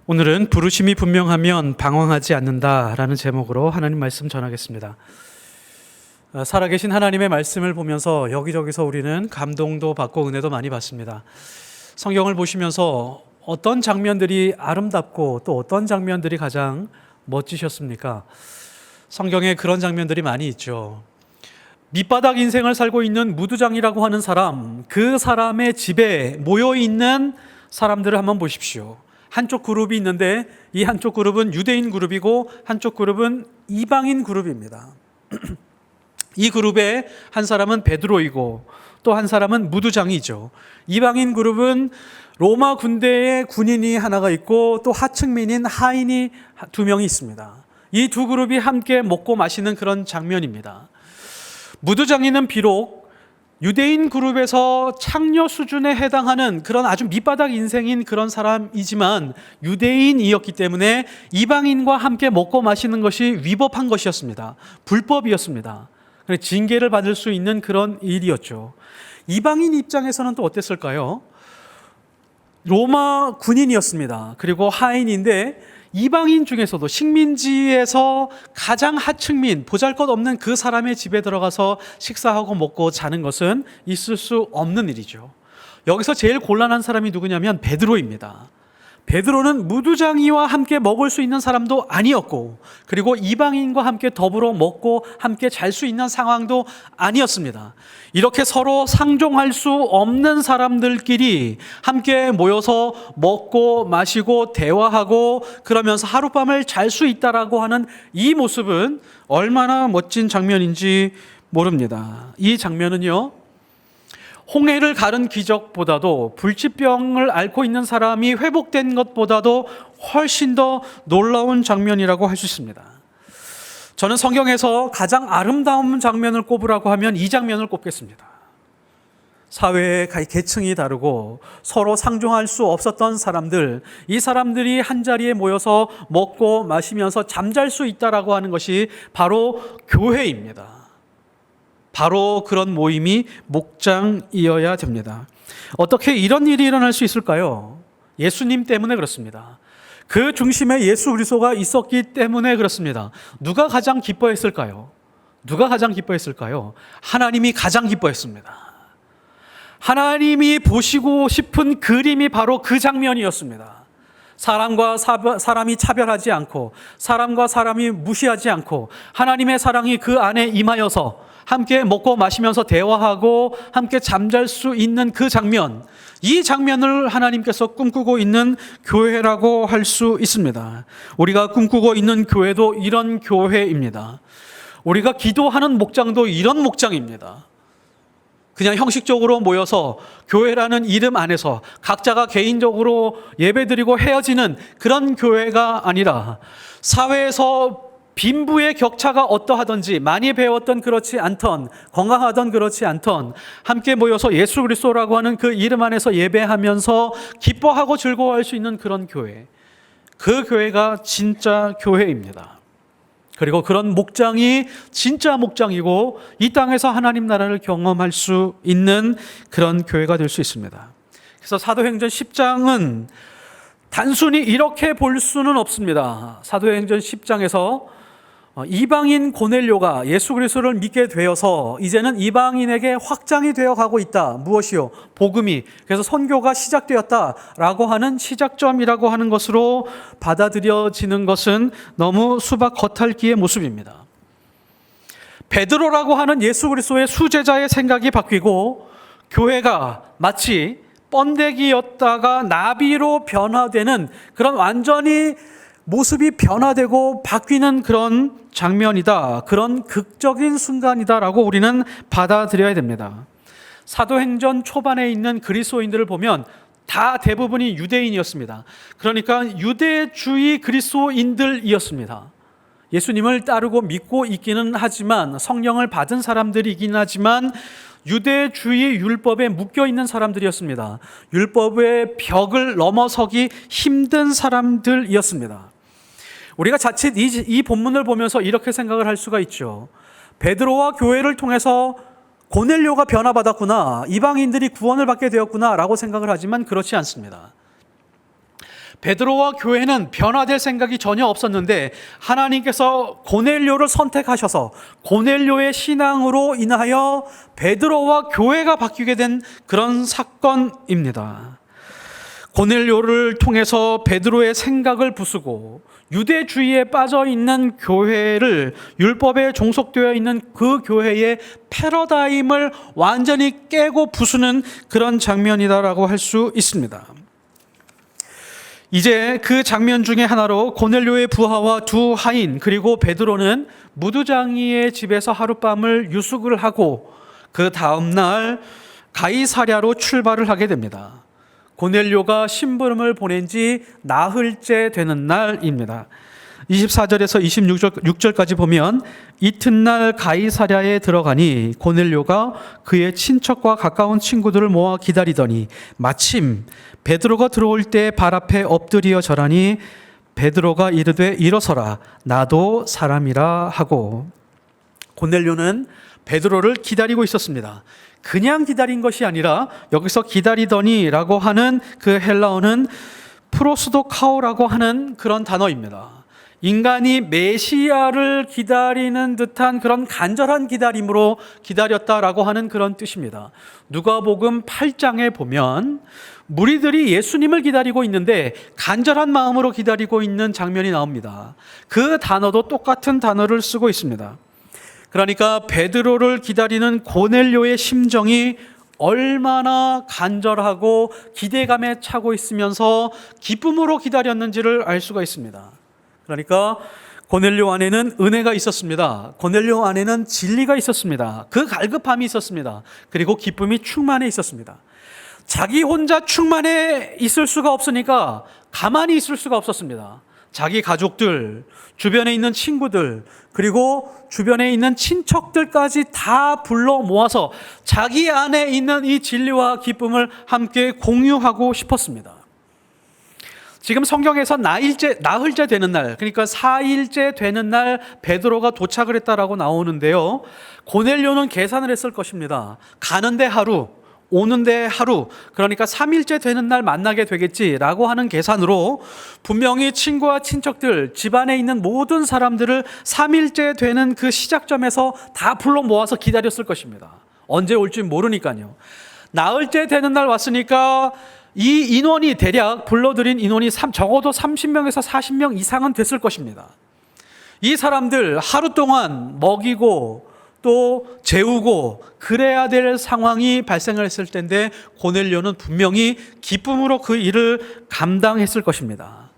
오늘은 부르심이 분명하면 방황하지 않는다라는 제목으로 하나님 말씀 전하겠습니다. 살아계신 하나님의 말씀을 보면서 여기저기서 우리는 감동도 받고 은혜도 많이 받습니다. 성경을 보시면서 어떤 장면들이 아름답고 또 어떤 장면들이 가장 멋지셨습니까? 성경에 그런 장면들이 많이 있죠. 밑바닥 인생을 살고 있는 무두장이라고 하는 사람, 그 사람의 집에 모여있는 사람들을 한번 보십시오. 한쪽 그룹이 있는데 이 한쪽 그룹은 유대인 그룹이고 한쪽 그룹은 이방인 그룹입니다. 이 그룹에 한 사람은 베드로이고 또 한 사람은 무두장이죠. 이방인 그룹은 로마 군대의 군인이 하나가 있고 또 하층민인 하인이 두 명이 있습니다. 이 두 그룹이 함께 먹고 마시는 그런 장면입니다. 무두장이는 비록 유대인 그룹에서 창녀 수준에 해당하는 그런 아주 밑바닥 인생인 그런 사람이지만 유대인이었기 때문에 이방인과 함께 먹고 마시는 것이 위법한 것이었습니다. 불법이었습니다. 징계를 받을 수 있는 그런 일이었죠. 이방인 입장에서는 또 어땠을까요? 로마 군인이었습니다. 그리고 하인인데 이방인 중에서도 식민지에서 가장 하층민, 보잘것없는 그 사람의 집에 들어가서 식사하고 먹고 자는 것은 있을 수 없는 일이죠. 여기서 제일 곤란한 사람이 누구냐면 베드로입니다. 베드로는 무두장이와 함께 먹을 수 있는 사람도 아니었고, 그리고 이방인과 함께 더불어 먹고 함께 잘 수 있는 상황도 아니었습니다. 이렇게 서로 상종할 수 없는 사람들끼리 함께 모여서 먹고 마시고 대화하고 그러면서 하룻밤을 잘 수 있다라고 하는 이 모습은 얼마나 멋진 장면인지 모릅니다. 이 장면은요, 홍해를 가른 기적보다도 불치병을 앓고 있는 사람이 회복된 것보다도 훨씬 더 놀라운 장면이라고 할 수 있습니다. 저는 성경에서 가장 아름다운 장면을 꼽으라고 하면 이 장면을 꼽겠습니다. 사회의 계층이 다르고 서로 상종할 수 없었던 사람들, 이 사람들이 한자리에 모여서 먹고 마시면서 잠잘 수 있다라고 하는 것이 바로 교회입니다. 바로 그런 모임이 목장이어야 됩니다. 어떻게 이런 일이 일어날 수 있을까요? 예수님 때문에 그렇습니다. 그 중심에 예수 그리스도가 있었기 때문에 그렇습니다. 누가 가장 기뻐했을까요? 누가 가장 기뻐했을까요? 하나님이 가장 기뻐했습니다. 하나님이 보시고 싶은 그림이 바로 그 장면이었습니다. 사람과 사람이 차별하지 않고 사람과 사람이 무시하지 않고 하나님의 사랑이 그 안에 임하여서 함께 먹고 마시면서 대화하고 함께 잠잘 수 있는 그 장면, 이 장면을 하나님께서 꿈꾸고 있는 교회라고 할 수 있습니다. 우리가 꿈꾸고 있는 교회도 이런 교회입니다. 우리가 기도하는 목장도 이런 목장입니다. 그냥 형식적으로 모여서 교회라는 이름 안에서 각자가 개인적으로 예배드리고 헤어지는 그런 교회가 아니라 사회에서 빈부의 격차가 어떠하든지 많이 배웠던 그렇지 않던 건강하던 그렇지 않던 함께 모여서 예수 그리스도라고 하는 그 이름 안에서 예배하면서 기뻐하고 즐거워할 수 있는 그런 교회, 그 교회가 진짜 교회입니다. 그리고 그런 목장이 진짜 목장이고 이 땅에서 하나님 나라를 경험할 수 있는 그런 교회가 될 수 있습니다. 그래서 사도행전 10장은 단순히 이렇게 볼 수는 없습니다. 사도행전 10장에서 이방인 고넬료가 예수 그리스도를 믿게 되어서 이제는 이방인에게 확장이 되어 가고 있다. 무엇이요? 복음이. 그래서 선교가 시작되었다라고 하는 시작점이라고 하는 것으로 받아들여지는 것은 너무 수박 겉핥기의 모습입니다. 베드로라고 하는 예수 그리스도의 수제자의 생각이 바뀌고 교회가 마치 번데기였다가 나비로 변화되는 그런 완전히 모습이 변화되고 바뀌는 그런 장면이다. 그런 극적인 순간이다라고 우리는 받아들여야 됩니다. 사도행전 초반에 있는 그리스도인들을 보면 다 대부분이 유대인이었습니다. 그러니까 유대주의 그리스도인들이었습니다. 예수님을 따르고 믿고 있기는 하지만 성령을 받은 사람들이긴 하지만 유대주의 율법에 묶여있는 사람들이었습니다. 율법의 벽을 넘어서기 힘든 사람들이었습니다. 우리가 자칫 이 본문을 보면서 이렇게 생각을 할 수가 있죠. 베드로와 교회를 통해서 고넬료가 변화받았구나, 이방인들이 구원을 받게 되었구나 라고 생각을 하지만 그렇지 않습니다. 베드로와 교회는 변화될 생각이 전혀 없었는데 하나님께서 고넬료를 선택하셔서 고넬료의 신앙으로 인하여 베드로와 교회가 바뀌게 된 그런 사건입니다. 고넬료를 통해서 베드로의 생각을 부수고 유대주의에 빠져 있는 교회를, 율법에 종속되어 있는 그 교회의 패러다임을 완전히 깨고 부수는 그런 장면이다라고 할 수 있습니다. 이제 그 장면 중에 하나로 고넬료의 부하와 두 하인 그리고 베드로는 무두장이의 집에서 하룻밤을 유숙을 하고 그 다음날 가이사랴로 출발을 하게 됩니다. 고넬료가 심부름을 보낸 지 나흘째 되는 날입니다. 24절에서 26절까지 보면 이튿날 가이사랴에 들어가니 고넬료가 그의 친척과 가까운 친구들을 모아 기다리더니 마침 베드로가 들어올 때 발 앞에 엎드려 절하니 베드로가 이르되 일어서라 나도 사람이라 하고, 고넬료는 베드로를 기다리고 있었습니다. 그냥 기다린 것이 아니라 여기서 기다리더니라고 하는 그 헬라어는 프로스도카오라고 하는 그런 단어입니다. 인간이 메시아를 기다리는 듯한 그런 간절한 기다림으로 기다렸다라고 하는 그런 뜻입니다. 누가복음 8장에 보면 무리들이 예수님을 기다리고 있는데 간절한 마음으로 기다리고 있는 장면이 나옵니다. 그 단어도 똑같은 단어를 쓰고 있습니다. 그러니까 베드로를 기다리는 고넬료의 심정이 얼마나 간절하고 기대감에 차고 있으면서 기쁨으로 기다렸는지를 알 수가 있습니다. 그러니까 고넬료 안에는 은혜가 있었습니다. 고넬료 안에는 진리가 있었습니다. 그 갈급함이 있었습니다. 그리고 기쁨이 충만해 있었습니다. 자기 혼자 충만해 있을 수가 없으니까 가만히 있을 수가 없었습니다. 자기 가족들, 주변에 있는 친구들, 그리고 주변에 있는 친척들까지 다 불러 모아서 자기 안에 있는 이 진리와 기쁨을 함께 공유하고 싶었습니다. 지금 성경에서 나흘째 되는 날, 그러니까 4일째 되는 날 베드로가 도착을 했다라고 나오는데요. 고넬료는 계산을 했을 것입니다. 가는데 하루, 오는데 하루, 그러니까 3일째 되는 날 만나게 되겠지라고 하는 계산으로 분명히 친구와 친척들, 집안에 있는 모든 사람들을 3일째 되는 그 시작점에서 다 불러 모아서 기다렸을 것입니다. 언제 올지 모르니까요. 나흘째 되는 날 왔으니까 이 인원이 대략 불러들인 인원이 적어도 30명에서 40명 이상은 됐을 것입니다. 이 사람들 하루 동안 먹이고 또 재우고 그래야 될 상황이 발생을 했을 텐데 고넬료는 분명히 기쁨으로 그 일을 감당했을 것입니다.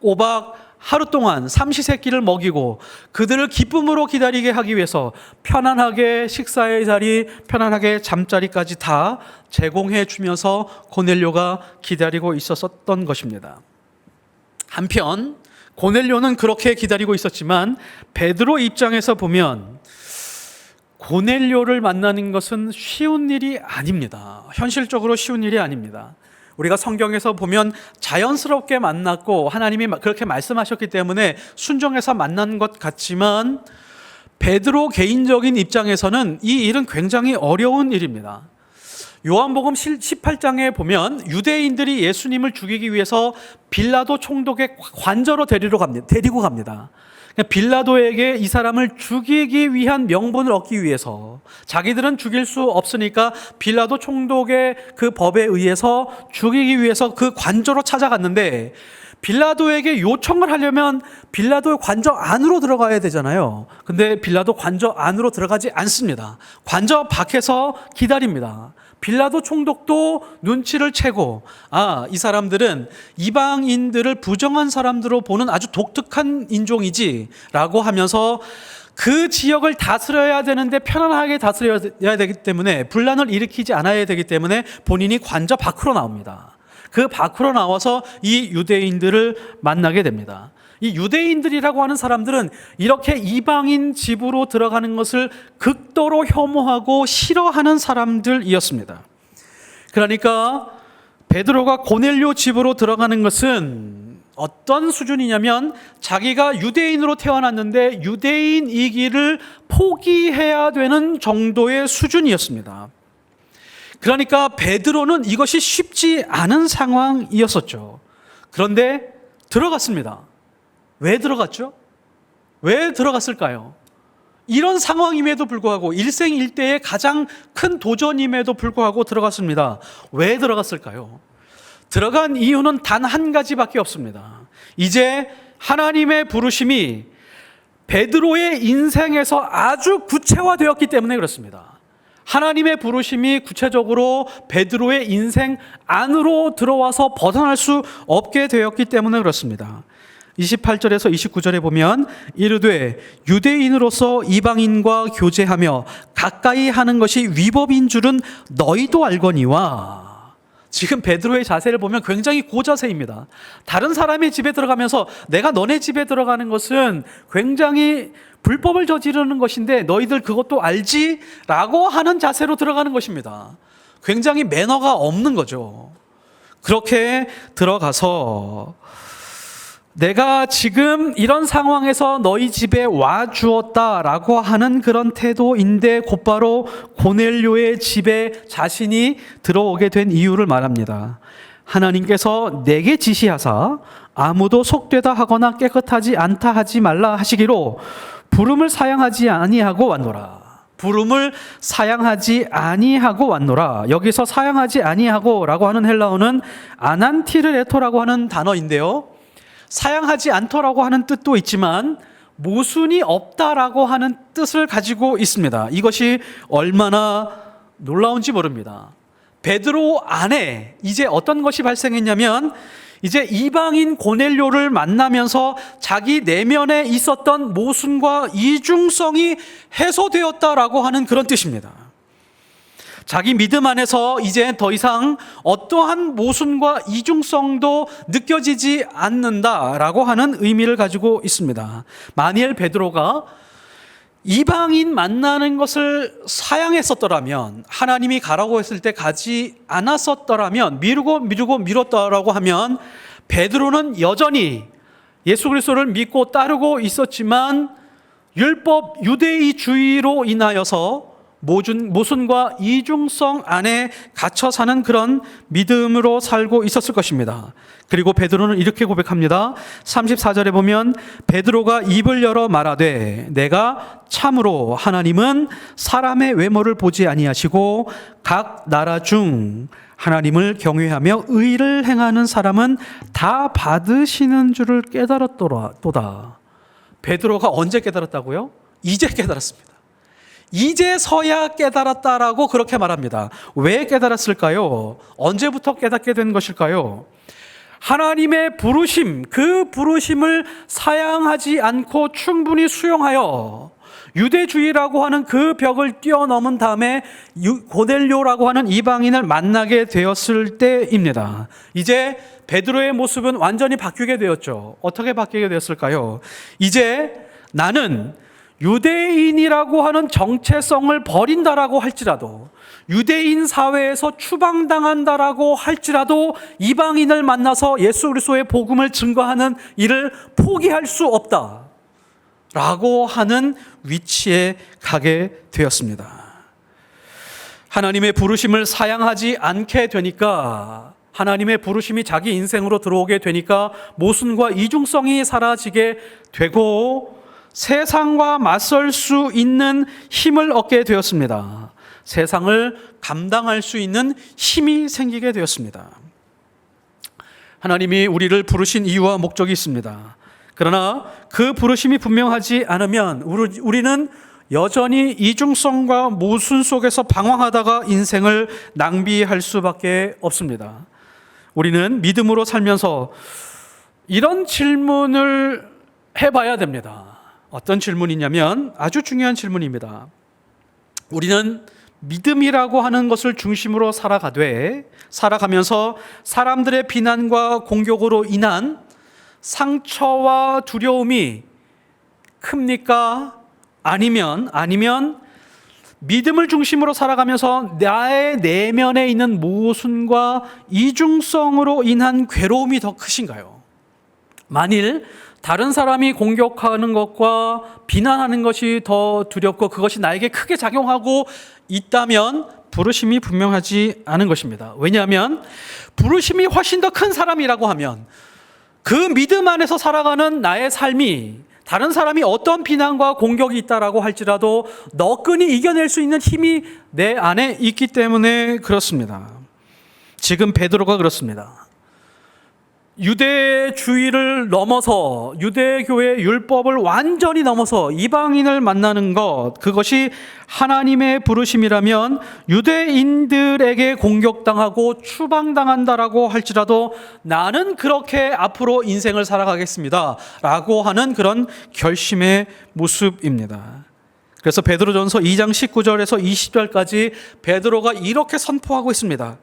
꼬박 하루 동안 삼시세끼를 먹이고 그들을 기쁨으로 기다리게 하기 위해서 편안하게 식사의 자리, 편안하게 잠자리까지 다 제공해 주면서 고넬료가 기다리고 있었던 것입니다. 한편 고넬료는 그렇게 기다리고 있었지만 베드로 입장에서 보면 고넬료를 만나는 것은 쉬운 일이 아닙니다. 현실적으로 쉬운 일이 아닙니다. 우리가 성경에서 보면 자연스럽게 만났고 하나님이 그렇게 말씀하셨기 때문에 순종해서 만난 것 같지만 베드로 개인적인 입장에서는 이 일은 굉장히 어려운 일입니다. 요한복음 18장에 보면 유대인들이 예수님을 죽이기 위해서 빌라도 총독의 관저로 데리고 갑니다. 빌라도에게 이 사람을 죽이기 위한 명분을 얻기 위해서 자기들은 죽일 수 없으니까 빌라도 총독의 그 법에 의해서 죽이기 위해서 그 관저로 찾아갔는데 빌라도에게 요청을 하려면 빌라도의 관저 안으로 들어가야 되잖아요. 근데 빌라도 관저 안으로 들어가지 않습니다. 관저 밖에서 기다립니다. 빌라도 총독도 눈치를 채고 이 사람들은 이방인들을 부정한 사람들로 보는 아주 독특한 인종이지 라고 하면서 그 지역을 다스려야 되는데 편안하게 다스려야 되기 때문에 분란을 일으키지 않아야 되기 때문에 본인이 관저 밖으로 나옵니다. 그 밖으로 나와서 이 유대인들을 만나게 됩니다. 이 유대인들이라고 하는 사람들은 이렇게 이방인 집으로 들어가는 것을 극도로 혐오하고 싫어하는 사람들이었습니다. 그러니까 베드로가 고넬료 집으로 들어가는 것은 어떤 수준이냐면 자기가 유대인으로 태어났는데 유대인이기를 포기해야 되는 정도의 수준이었습니다. 그러니까 베드로는 이것이 쉽지 않은 상황이었었죠. 그런데 들어갔습니다. 왜 들어갔죠? 왜 들어갔을까요? 이런 상황임에도 불구하고 일생일대의 가장 큰 도전임에도 불구하고 들어갔습니다. 왜 들어갔을까요? 들어간 이유는 단 한 가지밖에 없습니다. 이제 하나님의 부르심이 베드로의 인생에서 아주 구체화되었기 때문에 그렇습니다. 하나님의 부르심이 구체적으로 베드로의 인생 안으로 들어와서 벗어날 수 없게 되었기 때문에 그렇습니다. 28절에서 29절에 보면 이르되 유대인으로서 이방인과 교제하며 가까이 하는 것이 위법인 줄은 너희도 알거니와. 지금 베드로의 자세를 보면 굉장히 고자세입니다. 다른 사람의 집에 들어가면서 내가 너네 집에 들어가는 것은 굉장히 불법을 저지르는 것인데 너희들 그것도 알지? 라고 하는 자세로 들어가는 것입니다. 굉장히 매너가 없는 거죠. 그렇게 들어가서 내가 지금 이런 상황에서 너희 집에 와 주었다라고 하는 그런 태도인데 곧바로 고넬료의 집에 자신이 들어오게 된 이유를 말합니다. 하나님께서 내게 지시하사 아무도 속되다 하거나 깨끗하지 않다 하지 말라 하시기로 부름을 사양하지 아니하고 왔노라. 부름을 사양하지 아니하고 왔노라. 여기서 사양하지 아니하고라고 하는 헬라어는 아난티르레토라고 하는 단어인데요. 사양하지 않더라고 하는 뜻도 있지만 모순이 없다라고 하는 뜻을 가지고 있습니다. 이것이 얼마나 놀라운지 모릅니다. 베드로 안에 이제 어떤 것이 발생했냐면 이제 이방인 고넬료를 만나면서 자기 내면에 있었던 모순과 이중성이 해소되었다라고 하는 그런 뜻입니다. 자기 믿음 안에서 이제 더 이상 어떠한 모순과 이중성도 느껴지지 않는다라고 하는 의미를 가지고 있습니다. 만일 베드로가 이방인 만나는 것을 사양했었더라면, 하나님이 가라고 했을 때 가지 않았었더라면, 미뤘다라고 하면 베드로는 여전히 예수 그리스도를 믿고 따르고 있었지만 율법 유대주의로 인하여서 모순과 이중성 안에 갇혀 사는 그런 믿음으로 살고 있었을 것입니다. 그리고 베드로는 이렇게 고백합니다. 34절에 보면 베드로가 입을 열어 말하되 내가 참으로 하나님은 사람의 외모를 보지 아니하시고 각 나라 중 하나님을 경외하며 의를 행하는 사람은 다 받으시는 줄을 깨달았도다. 베드로가 언제 깨달았다고요? 이제 깨달았습니다. 이제서야 깨달았다라고 그렇게 말합니다. 왜 깨달았을까요? 언제부터 깨닫게 된 것일까요? 하나님의 부르심, 그 부르심을 사양하지 않고 충분히 수용하여 유대주의라고 하는 그 벽을 뛰어넘은 다음에 고넬료라고 하는 이방인을 만나게 되었을 때입니다. 이제 베드로의 모습은 완전히 바뀌게 되었죠. 어떻게 바뀌게 되었을까요? 이제 나는 유대인이라고 하는 정체성을 버린다라고 할지라도, 유대인 사회에서 추방당한다라고 할지라도 이방인을 만나서 예수 그리스도의 복음을 증거하는 일을 포기할 수 없다라고 하는 위치에 가게 되었습니다. 하나님의 부르심을 사양하지 않게 되니까, 하나님의 부르심이 자기 인생으로 들어오게 되니까 모순과 이중성이 사라지게 되고 세상과 맞설 수 있는 힘을 얻게 되었습니다. 세상을 감당할 수 있는 힘이 생기게 되었습니다. 하나님이 우리를 부르신 이유와 목적이 있습니다. 그러나 그 부르심이 분명하지 않으면 우리는 여전히 이중성과 모순 속에서 방황하다가 인생을 낭비할 수밖에 없습니다. 우리는 믿음으로 살면서 이런 질문을 해봐야 됩니다. 어떤 질문이냐면 아주 중요한 질문입니다. 우리는 믿음이라고 하는 것을 중심으로 살아가면서 사람들의 비난과 공격으로 인한 상처와 두려움이 큽니까? 아니면 믿음을 중심으로 살아가면서 나의 내면에 있는 모순과 이중성으로 인한 괴로움이 더 크신가요? 만일 다른 사람이 공격하는 것과 비난하는 것이 더 두렵고 그것이 나에게 크게 작용하고 있다면 부르심이 분명하지 않은 것입니다. 왜냐하면 부르심이 훨씬 더 큰 사람이라고 하면 그 믿음 안에서 살아가는 나의 삶이 다른 사람이 어떤 비난과 공격이 있다라고 할지라도 너끈히 이겨낼 수 있는 힘이 내 안에 있기 때문에 그렇습니다. 지금 베드로가 그렇습니다. 유대주의를 넘어서 유대교의 율법을 완전히 넘어서 이방인을 만나는 것, 그것이 하나님의 부르심이라면 유대인들에게 공격당하고 추방당한다라고 할지라도 나는 그렇게 앞으로 인생을 살아가겠습니다 라고 하는 그런 결심의 모습입니다. 그래서 베드로전서 2장 19절에서 20절까지 베드로가 이렇게 선포하고 있습니다.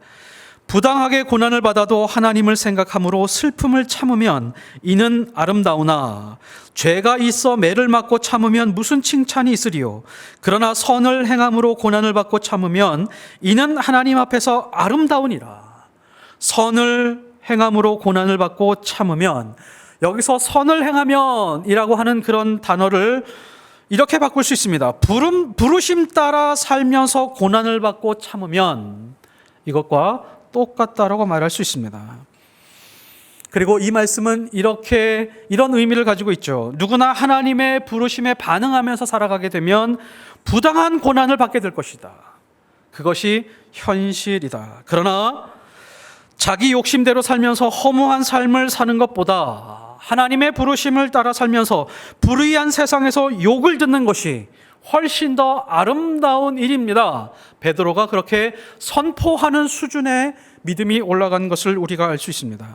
부당하게 고난을 받아도 하나님을 생각함으로 슬픔을 참으면 이는 아름다우나 죄가 있어 매를 맞고 참으면 무슨 칭찬이 있으리요. 그러나 선을 행함으로 고난을 받고 참으면 이는 하나님 앞에서 아름다우니라. 선을 행함으로 고난을 받고 참으면, 여기서 선을 행하면 이라고 하는 그런 단어를 이렇게 바꿀 수 있습니다. 부르심 따라 살면서 고난을 받고 참으면, 이것과 똑같다라고 말할 수 있습니다. 그리고 이 말씀은 이런 의미를 가지고 있죠. 누구나 하나님의 부르심에 반응하면서 살아가게 되면 부당한 고난을 받게 될 것이다. 그것이 현실이다. 그러나 자기 욕심대로 살면서 허무한 삶을 사는 것보다 하나님의 부르심을 따라 살면서 불의한 세상에서 욕을 듣는 것이 훨씬 더 아름다운 일입니다. 베드로가 그렇게 선포하는 수준의 믿음이 올라간 것을 우리가 알 수 있습니다.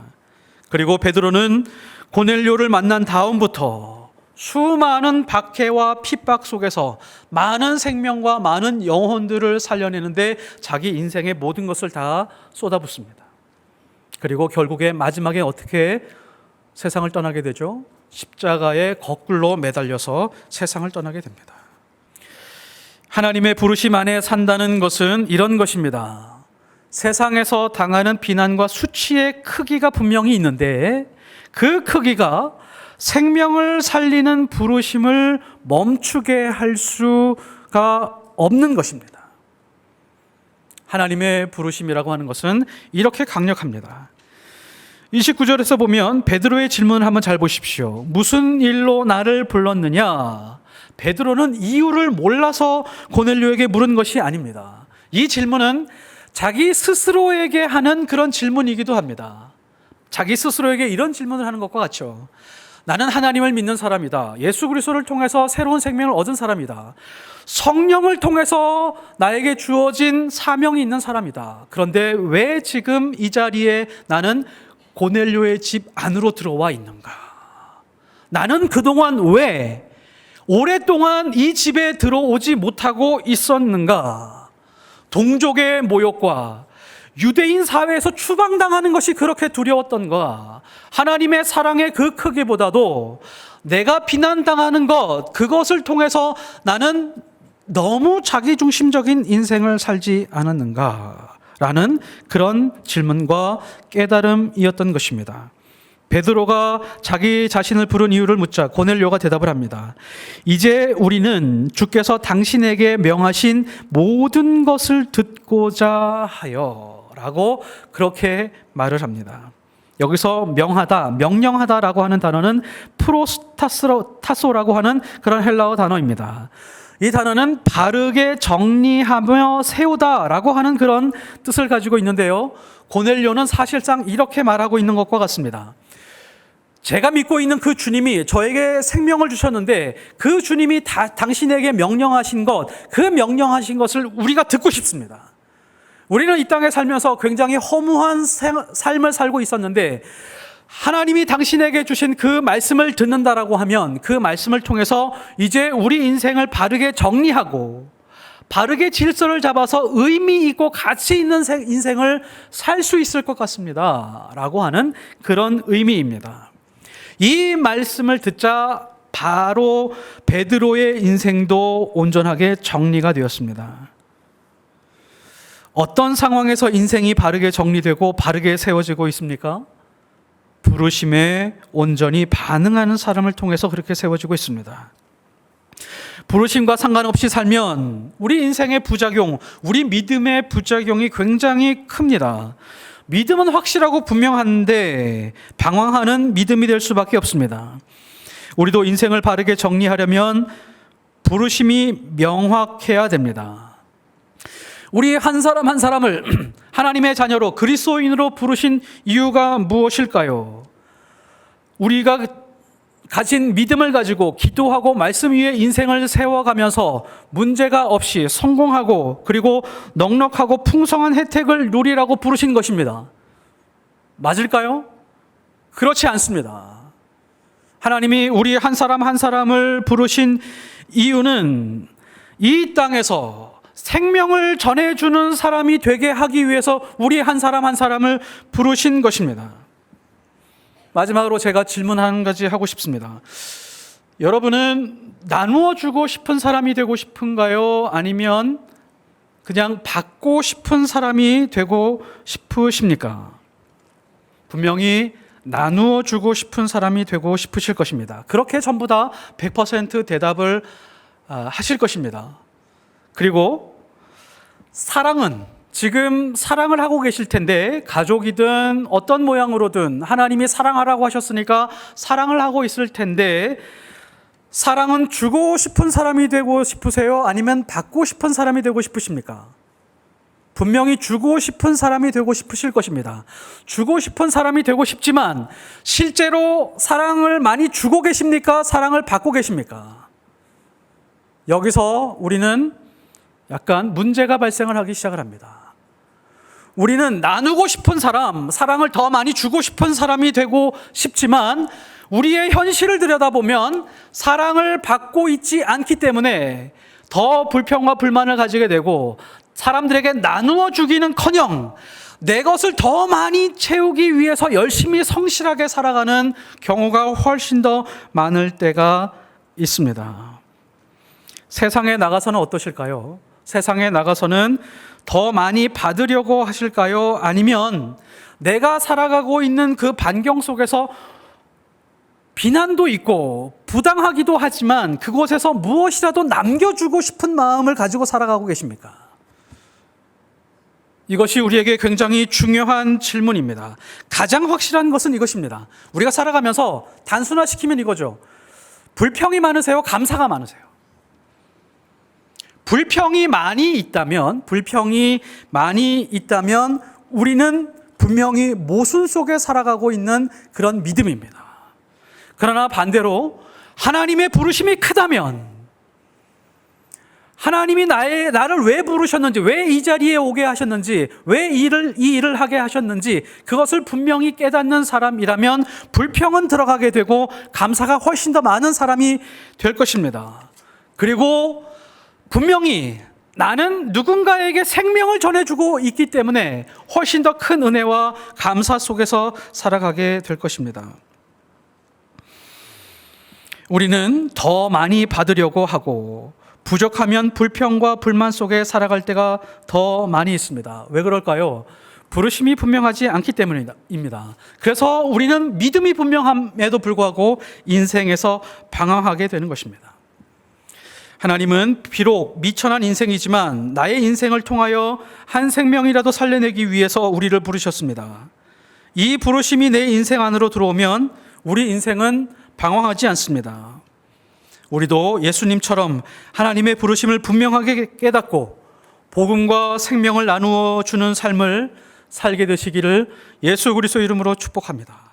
그리고 베드로는 고넬료를 만난 다음부터 수많은 박해와 핍박 속에서 많은 생명과 많은 영혼들을 살려내는데 자기 인생의 모든 것을 다 쏟아붓습니다. 그리고 결국에 마지막에 어떻게 세상을 떠나게 되죠? 십자가에 거꾸로 매달려서 세상을 떠나게 됩니다. 하나님의 부르심 안에 산다는 것은 이런 것입니다. 세상에서 당하는 비난과 수치의 크기가 분명히 있는데 그 크기가 생명을 살리는 부르심을 멈추게 할 수가 없는 것입니다. 하나님의 부르심이라고 하는 것은 이렇게 강력합니다. 29절에서 보면 베드로의 질문을 한번 잘 보십시오. 무슨 일로 나를 불렀느냐? 베드로는 이유를 몰라서 고넬료에게 물은 것이 아닙니다. 이 질문은 자기 스스로에게 하는 그런 질문이기도 합니다. 자기 스스로에게 이런 질문을 하는 것과 같죠. 나는 하나님을 믿는 사람이다. 예수 그리스도를 통해서 새로운 생명을 얻은 사람이다. 성령을 통해서 나에게 주어진 사명이 있는 사람이다. 그런데 왜 지금 이 자리에 나는 고넬료의 집 안으로 들어와 있는가? 나는 그동안 왜 오랫동안 이 집에 들어오지 못하고 있었는가? 동족의 모욕과 유대인 사회에서 추방당하는 것이 그렇게 두려웠던가? 하나님의 사랑의 그 크기보다도 내가 비난당하는 것, 그것을 통해서 나는 너무 자기중심적인 인생을 살지 않았는가? 라는 그런 질문과 깨달음이었던 것입니다. 베드로가 자기 자신을 부른 이유를 묻자 고넬료가 대답을 합니다. 이제 우리는 주께서 당신에게 명하신 모든 것을 듣고자 하여 라고 그렇게 말을 합니다. 여기서 명하다, 명령하다라고 하는 단어는 프로스타소라고 하는 그런 헬라어 단어입니다. 이 단어는 바르게 정리하며 세우다라고 하는 그런 뜻을 가지고 있는데요. 고넬료는 사실상 이렇게 말하고 있는 것과 같습니다. 제가 믿고 있는 그 주님이 저에게 생명을 주셨는데 그 주님이 당신에게 명령하신 것, 그 명령하신 것을 우리가 듣고 싶습니다. 우리는 이 땅에 살면서 굉장히 허무한 삶을 살고 있었는데 하나님이 당신에게 주신 그 말씀을 듣는다라고 하면 그 말씀을 통해서 이제 우리 인생을 바르게 정리하고 바르게 질서를 잡아서 의미 있고 가치 있는 인생을 살 수 있을 것 같습니다 라고 하는 그런 의미입니다. 이 말씀을 듣자 바로 베드로의 인생도 온전하게 정리가 되었습니다. 어떤 상황에서 인생이 바르게 정리되고 바르게 세워지고 있습니까? 부르심에 온전히 반응하는 사람을 통해서 그렇게 세워지고 있습니다. 부르심과 상관없이 살면 우리 인생의 부작용, 우리 믿음의 부작용이 굉장히 큽니다. 믿음은 확실하고 분명한데 방황하는 믿음이 될 수밖에 없습니다. 우리도 인생을 바르게 정리하려면 부르심이 명확해야 됩니다. 우리 한 사람 한 사람을 하나님의 자녀로 그리스도인으로 부르신 이유가 무엇일까요? 우리가 가진 믿음을 가지고 기도하고 말씀 위에 인생을 세워가면서 문제가 없이 성공하고 그리고 넉넉하고 풍성한 혜택을 누리라고 부르신 것입니다. 맞을까요? 그렇지 않습니다. 하나님이 우리 한 사람 한 사람을 부르신 이유는 이 땅에서 생명을 전해주는 사람이 되게 하기 위해서 우리 한 사람 한 사람을 부르신 것입니다. 마지막으로 제가 질문 한 가지 하고 싶습니다. 여러분은 나누어 주고 싶은 사람이 되고 싶은가요? 아니면 그냥 받고 싶은 사람이 되고 싶으십니까? 분명히 나누어 주고 싶은 사람이 되고 싶으실 것입니다. 그렇게 전부 다 100% 대답을 하실 것입니다. 그리고 사랑은 지금 사랑을 하고 계실 텐데 가족이든 어떤 모양으로든 하나님이 사랑하라고 하셨으니까 사랑을 하고 있을 텐데 사랑은 주고 싶은 사람이 되고 싶으세요? 아니면 받고 싶은 사람이 되고 싶으십니까? 분명히 주고 싶은 사람이 되고 싶으실 것입니다. 주고 싶은 사람이 되고 싶지만 실제로 사랑을 많이 주고 계십니까? 사랑을 받고 계십니까? 여기서 우리는 약간 문제가 발생을 하기 시작을 합니다. 우리는 나누고 싶은 사람, 사랑을 더 많이 주고 싶은 사람이 되고 싶지만 우리의 현실을 들여다보면 사랑을 받고 있지 않기 때문에 더 불평과 불만을 가지게 되고 사람들에게 나누어 주기는커녕 내 것을 더 많이 채우기 위해서 열심히 성실하게 살아가는 경우가 훨씬 더 많을 때가 있습니다. 세상에 나가서는 어떠실까요? 세상에 나가서는 더 많이 받으려고 하실까요? 아니면 내가 살아가고 있는 그 반경 속에서 비난도 있고 부당하기도 하지만 그곳에서 무엇이라도 남겨주고 싶은 마음을 가지고 살아가고 계십니까? 이것이 우리에게 굉장히 중요한 질문입니다. 가장 확실한 것은 이것입니다. 우리가 살아가면서 단순화시키면 이거죠. 불평이 많으세요? 감사가 많으세요? 불평이 많이 있다면 우리는 분명히 모순 속에 살아가고 있는 그런 믿음입니다. 그러나 반대로 하나님의 부르심이 크다면 하나님이 나를 왜 부르셨는지, 왜 이 자리에 오게 하셨는지, 왜 이 일을 하게 하셨는지 그것을 분명히 깨닫는 사람이라면 불평은 들어가게 되고 감사가 훨씬 더 많은 사람이 될 것입니다. 그리고 분명히 나는 누군가에게 생명을 전해주고 있기 때문에 훨씬 더 큰 은혜와 감사 속에서 살아가게 될 것입니다. 우리는 더 많이 받으려고 하고 부족하면 불평과 불만 속에 살아갈 때가 더 많이 있습니다. 왜 그럴까요? 부르심이 분명하지 않기 때문입니다. 그래서 우리는 믿음이 분명함에도 불구하고 인생에서 방황하게 되는 것입니다. 하나님은 비록 미천한 인생이지만 나의 인생을 통하여 한 생명이라도 살려내기 위해서 우리를 부르셨습니다. 이 부르심이 내 인생 안으로 들어오면 우리 인생은 방황하지 않습니다. 우리도 예수님처럼 하나님의 부르심을 분명하게 깨닫고 복음과 생명을 나누어 주는 삶을 살게 되시기를 예수 그리스도 이름으로 축복합니다.